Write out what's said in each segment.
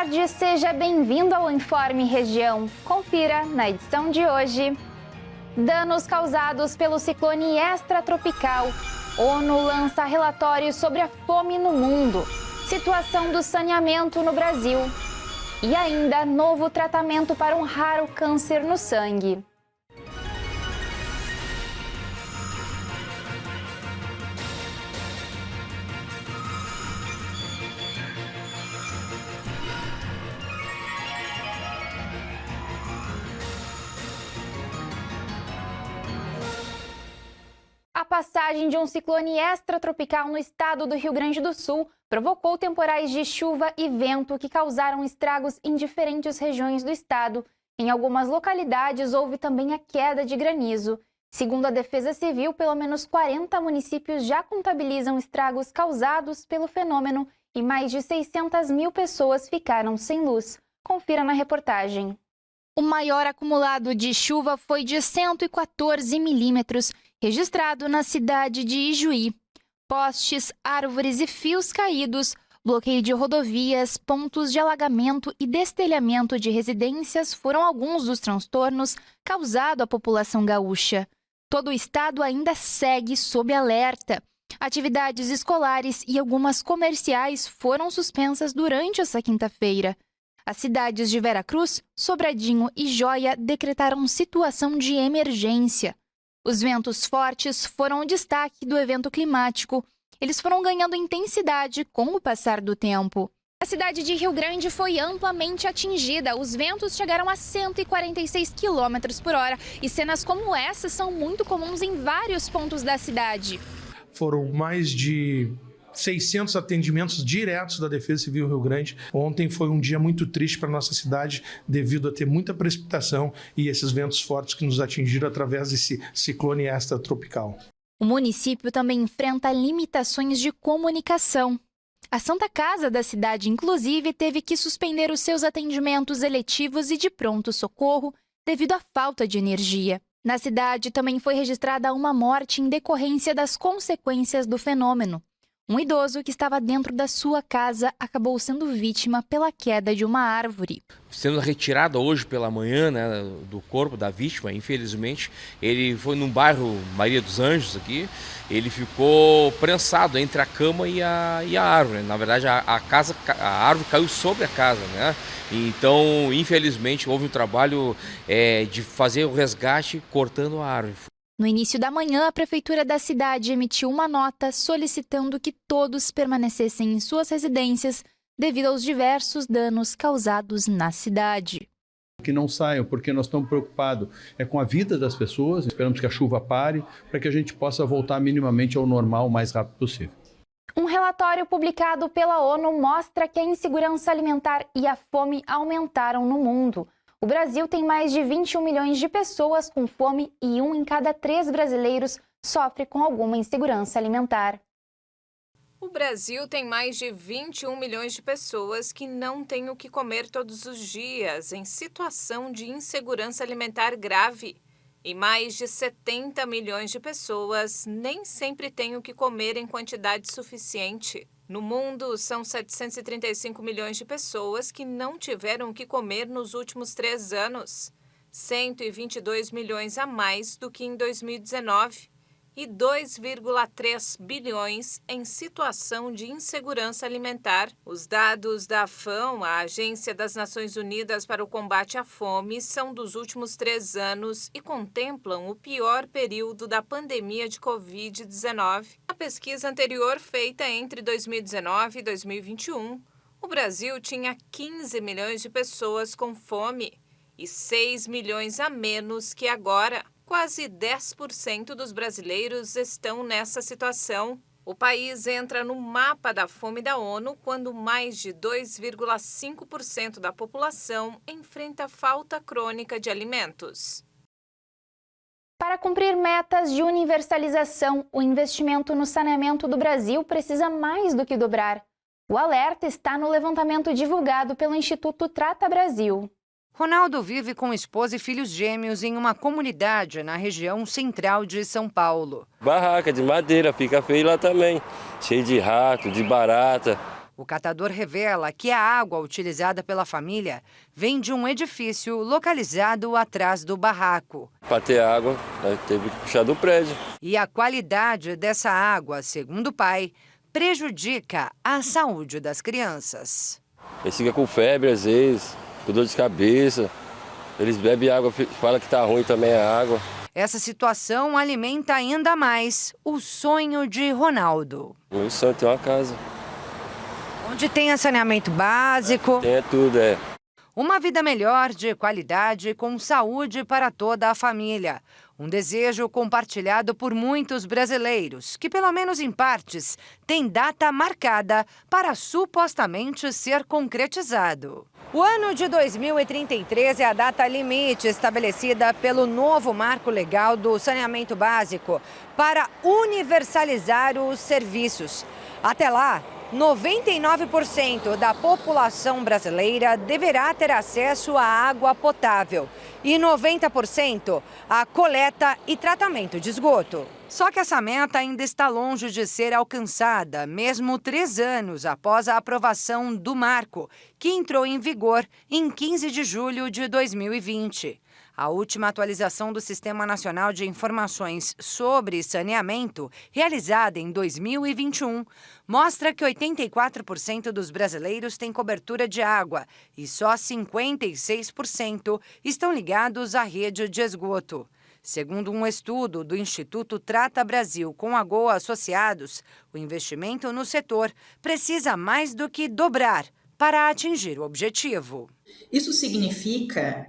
tarde, seja bem-vindo ao Informe Região. Confira na edição de hoje. Danos causados pelo ciclone extratropical. ONU lança relatório sobre a fome no mundo. Situação do saneamento no Brasil. E ainda novo tratamento para um raro câncer no sangue. A passagem de um ciclone extratropical no estado do Rio Grande do Sul provocou temporais de chuva e vento que causaram estragos em diferentes regiões do estado. Em algumas localidades, houve também a queda de granizo. Segundo a Defesa Civil, pelo menos 40 municípios já contabilizam estragos causados pelo fenômeno e mais de 600 mil pessoas ficaram sem luz. Confira na reportagem. O maior acumulado de chuva foi de 114 milímetros, registrado na cidade de Ijuí. Postes, árvores e fios caídos, bloqueio de rodovias, pontos de alagamento e destelhamento de residências foram alguns dos transtornos causados à população gaúcha. Todo o estado ainda segue sob alerta. Atividades escolares e algumas comerciais foram suspensas durante essa quinta-feira. As cidades de Veracruz, Sobradinho e Joia decretaram situação de emergência. Os ventos fortes foram o destaque do evento climático. Eles foram ganhando intensidade com o passar do tempo. A cidade de Rio Grande foi amplamente atingida. Os ventos chegaram a 146 km por hora. E cenas como essa são muito comuns em vários pontos da cidade. Foram mais de 600 atendimentos diretos da Defesa Civil Rio Grande. Ontem foi um dia muito triste para a nossa cidade devido a ter muita precipitação e esses ventos fortes que nos atingiram através desse ciclone extratropical. O município também enfrenta limitações de comunicação. A Santa Casa da cidade, inclusive, teve que suspender os seus atendimentos eletivos e de pronto-socorro devido à falta de energia. Na cidade também foi registrada uma morte em decorrência das consequências do fenômeno. Um idoso que estava dentro da sua casa acabou sendo vítima pela queda de uma árvore. Sendo retirado hoje pela manhã, né, do corpo da vítima, infelizmente, ele foi num bairro Maria dos Anjos aqui, ele ficou prensado entre a cama e a árvore. Na verdade, a árvore caiu sobre a casa, né? Então, infelizmente, houve um trabalho de fazer o resgate cortando a árvore. No início da manhã, a prefeitura da cidade emitiu uma nota solicitando que todos permanecessem em suas residências devido aos diversos danos causados na cidade. Que não saiam, porque nós estamos preocupados com a vida das pessoas, esperamos que a chuva pare para que a gente possa voltar minimamente ao normal o mais rápido possível. Um relatório publicado pela ONU mostra que a insegurança alimentar e a fome aumentaram no mundo. O Brasil tem mais de 21 milhões de pessoas com fome e 1 em cada 3 brasileiros sofre com alguma insegurança alimentar. O Brasil tem mais de 21 milhões de pessoas que não têm o que comer todos os dias, em situação de insegurança alimentar grave. E mais de 70 milhões de pessoas nem sempre têm o que comer em quantidade suficiente. No mundo, são 735 milhões de pessoas que não tiveram o que comer nos últimos 3 anos. 122 milhões a mais do que em 2019. E 2,3 bilhões em situação de insegurança alimentar. Os dados da FAO, a Agência das Nações Unidas para o Combate à Fome, são dos últimos 3 anos e contemplam o pior período da pandemia de Covid-19. A pesquisa anterior, feita entre 2019 e 2021, o Brasil tinha 15 milhões de pessoas com fome e 6 milhões a menos que agora. Quase 10% dos brasileiros estão nessa situação. O país entra no mapa da fome da ONU quando mais de 2,5% da população enfrenta falta crônica de alimentos. Para cumprir metas de universalização, o investimento no saneamento do Brasil precisa mais do que dobrar. O alerta está no levantamento divulgado pelo Instituto Trata Brasil. Ronaldo vive com esposa e filhos gêmeos em uma comunidade na região central de São Paulo. Barraca de madeira, fica feio lá também, cheio de rato, de barata. O catador revela que a água utilizada pela família vem de um edifício localizado atrás do barraco. Para ter água, teve que puxar do prédio. E a qualidade dessa água, segundo o pai, prejudica a saúde das crianças. Eles ficam com febre às vezes, com dor de cabeça. Eles bebem água, falam que tá ruim também a água. Essa situação alimenta ainda mais o sonho de Ronaldo. Meu sonho é ter uma casa. Onde tenha saneamento básico. Tem tudo, Uma vida melhor, de qualidade, com saúde para toda a família. Um desejo compartilhado por muitos brasileiros, que pelo menos em partes, tem data marcada para supostamente ser concretizado. O ano de 2033 é a data limite estabelecida pelo novo marco legal do saneamento básico para universalizar os serviços. Até lá, 99% da população brasileira deverá ter acesso à água potável e 90% à coleta e tratamento de esgoto. Só que essa meta ainda está longe de ser alcançada, mesmo 3 anos após a aprovação do marco, que entrou em vigor em 15 de julho de 2020. A última atualização do Sistema Nacional de Informações sobre Saneamento, realizada em 2021, mostra que 84% dos brasileiros têm cobertura de água e só 56% estão ligados à rede de esgoto. Segundo um estudo do Instituto Trata Brasil com a Goa Associados, o investimento no setor precisa mais do que dobrar para atingir o objetivo. Isso significa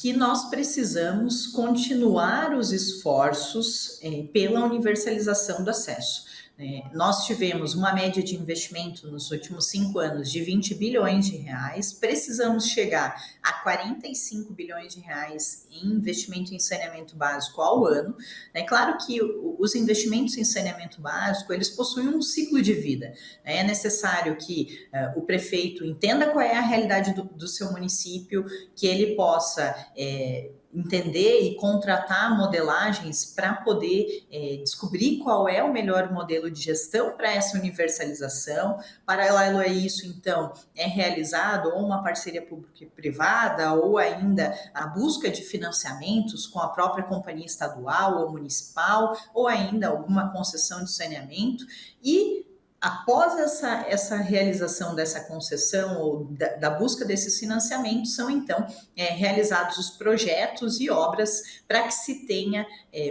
que nós precisamos continuar os esforços pela universalização do acesso. Nós tivemos uma média de investimento nos últimos 5 anos de 20 bilhões de reais, precisamos chegar a 45 bilhões de reais em investimento em saneamento básico ao ano. É claro que os investimentos em saneamento básico, eles possuem um ciclo de vida. É necessário que o prefeito entenda qual é a realidade do seu município, que ele possa entender e contratar modelagens para poder descobrir qual é o melhor modelo de gestão para essa universalização. Paralelo a isso, então, é realizado ou uma parceria pública e privada ou ainda a busca de financiamentos com a própria companhia estadual ou municipal ou ainda alguma concessão de saneamento e após essa realização dessa concessão ou da busca desses financiamentos, são então realizados os projetos e obras para que se tenha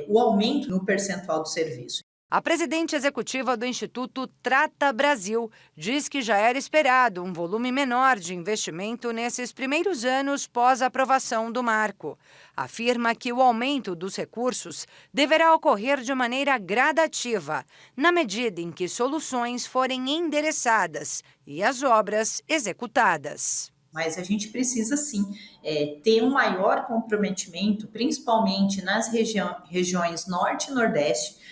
o aumento no percentual do serviço. A presidente executiva do Instituto Trata Brasil diz que já era esperado um volume menor de investimento nesses primeiros anos pós-aprovação do marco. Afirma que o aumento dos recursos deverá ocorrer de maneira gradativa, na medida em que soluções forem endereçadas e as obras executadas. Mas a gente precisa, sim, ter um maior comprometimento, principalmente nas regiões Norte e Nordeste,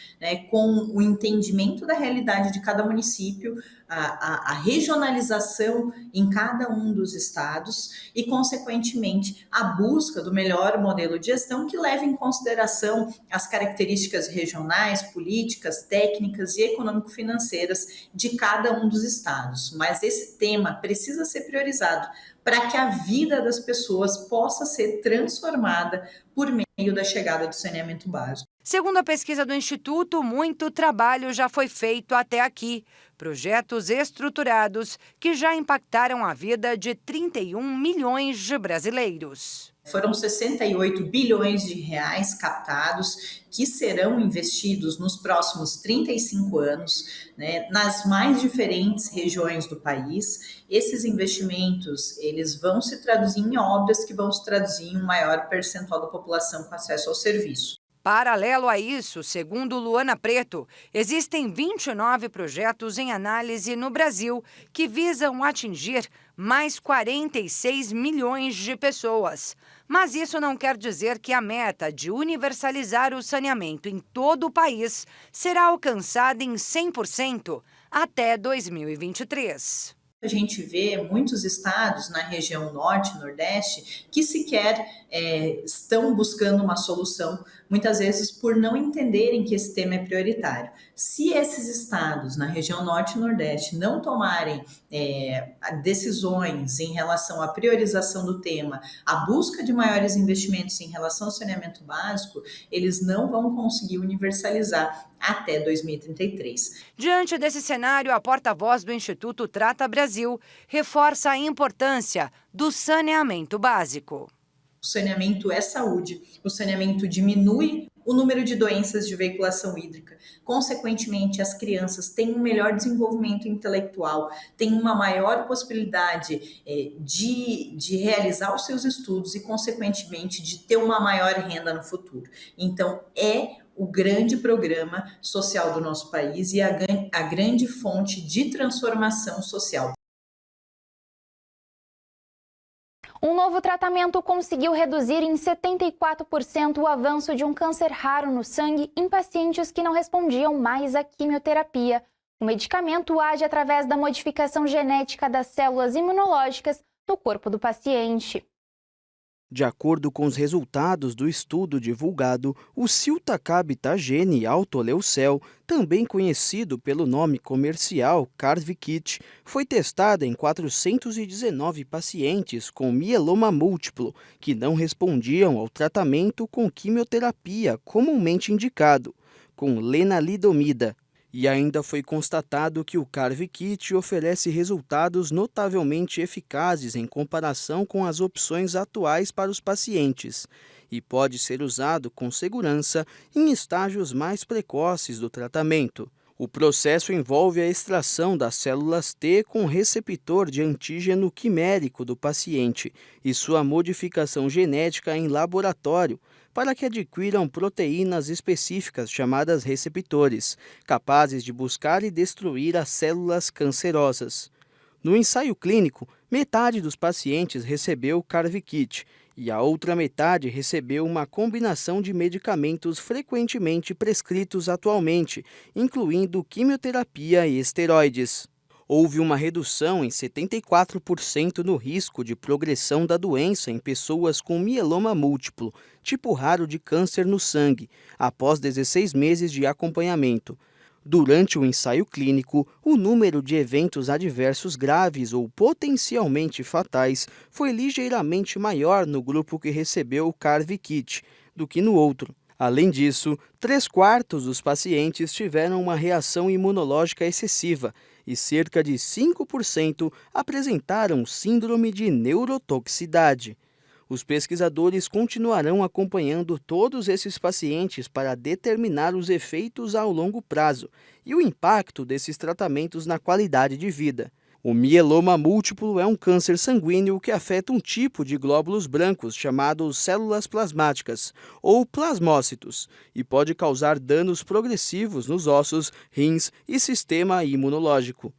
com o entendimento da realidade de cada município, a regionalização em cada um dos estados e, consequentemente, a busca do melhor modelo de gestão que leve em consideração as características regionais, políticas, técnicas e econômico-financeiras de cada um dos estados. Mas esse tema precisa ser priorizado para que a vida das pessoas possa ser transformada por meio da chegada do saneamento básico. Segundo a pesquisa do Instituto, muito trabalho já foi feito até aqui. Projetos estruturados que já impactaram a vida de 31 milhões de brasileiros. Foram 68 bilhões de reais captados que serão investidos nos próximos 35 anos, nas mais diferentes regiões do país. Esses investimentos, eles vão se traduzir em obras que vão se traduzir em um maior percentual da população com acesso ao serviço. Paralelo a isso, segundo Luana Preto, existem 29 projetos em análise no Brasil que visam atingir mais 46 milhões de pessoas. Mas isso não quer dizer que a meta de universalizar o saneamento em todo o país será alcançada em 100% até 2023. A gente vê muitos estados na região norte e nordeste que sequer estão buscando uma solução, muitas vezes por não entenderem que esse tema é prioritário. Se esses estados na região norte e nordeste não tomarem decisões em relação à priorização do tema, a busca de maiores investimentos em relação ao saneamento básico, eles não vão conseguir universalizar até 2033. Diante desse cenário, a porta-voz do Instituto Trata Brasil reforça a importância do saneamento básico. O saneamento é saúde, o saneamento diminui o número de doenças de veiculação hídrica. Consequentemente, as crianças têm um melhor desenvolvimento intelectual, têm uma maior possibilidade de realizar os seus estudos e, consequentemente, de ter uma maior renda no futuro. Então, é o grande programa social do nosso país e a grande fonte de transformação social. Um novo tratamento conseguiu reduzir em 74% o avanço de um câncer raro no sangue em pacientes que não respondiam mais à quimioterapia. O medicamento age através da modificação genética das células imunológicas no corpo do paciente. De acordo com os resultados do estudo divulgado, o ciltacabtagene autoleucel, também conhecido pelo nome comercial Carvykit, foi testada em 419 pacientes com mieloma múltiplo que não respondiam ao tratamento com quimioterapia comumente indicado, com lenalidomida. E ainda foi constatado que o Carvykit oferece resultados notavelmente eficazes em comparação com as opções atuais para os pacientes e pode ser usado com segurança em estágios mais precoces do tratamento. O processo envolve a extração das células T com receptor de antígeno quimérico do paciente e sua modificação genética em laboratório, para que adquiram proteínas específicas chamadas receptores, capazes de buscar e destruir as células cancerosas. No ensaio clínico, metade dos pacientes recebeu Carvykit e a outra metade recebeu uma combinação de medicamentos frequentemente prescritos atualmente, incluindo quimioterapia e esteroides. Houve uma redução em 74% no risco de progressão da doença em pessoas com mieloma múltiplo, tipo raro de câncer no sangue, após 16 meses de acompanhamento. Durante o ensaio clínico, o número de eventos adversos graves ou potencialmente fatais foi ligeiramente maior no grupo que recebeu o Carvykit do que no outro. Além disso, 3/4 dos pacientes tiveram uma reação imunológica excessiva e cerca de 5% apresentaram síndrome de neurotoxicidade. Os pesquisadores continuarão acompanhando todos esses pacientes para determinar os efeitos ao longo prazo e o impacto desses tratamentos na qualidade de vida. O mieloma múltiplo é um câncer sanguíneo que afeta um tipo de glóbulos brancos chamados células plasmáticas, ou plasmócitos, e pode causar danos progressivos nos ossos, rins e sistema imunológico.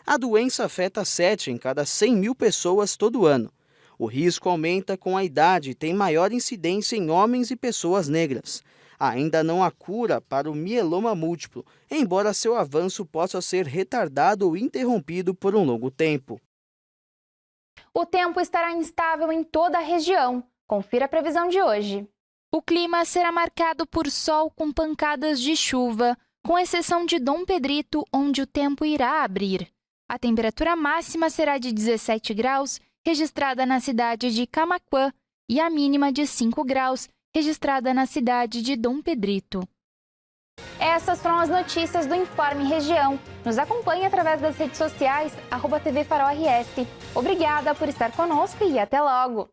A doença afeta 7 em cada 100 mil pessoas todo ano. O risco aumenta com a idade e tem maior incidência em homens e pessoas negras. Ainda não há cura para o mieloma múltiplo, embora seu avanço possa ser retardado ou interrompido por um longo tempo. O tempo estará instável em toda a região. Confira a previsão de hoje. O clima será marcado por sol com pancadas de chuva, com exceção de Dom Pedrito, onde o tempo irá abrir. A temperatura máxima será de 17 graus, registrada na cidade de Camaquã, e a mínima de 5 graus, registrada na cidade de Dom Pedrito. Essas foram as notícias do Informe Região. Nos acompanhe através das redes sociais, @TV Farol RS. Obrigada por estar conosco e até logo!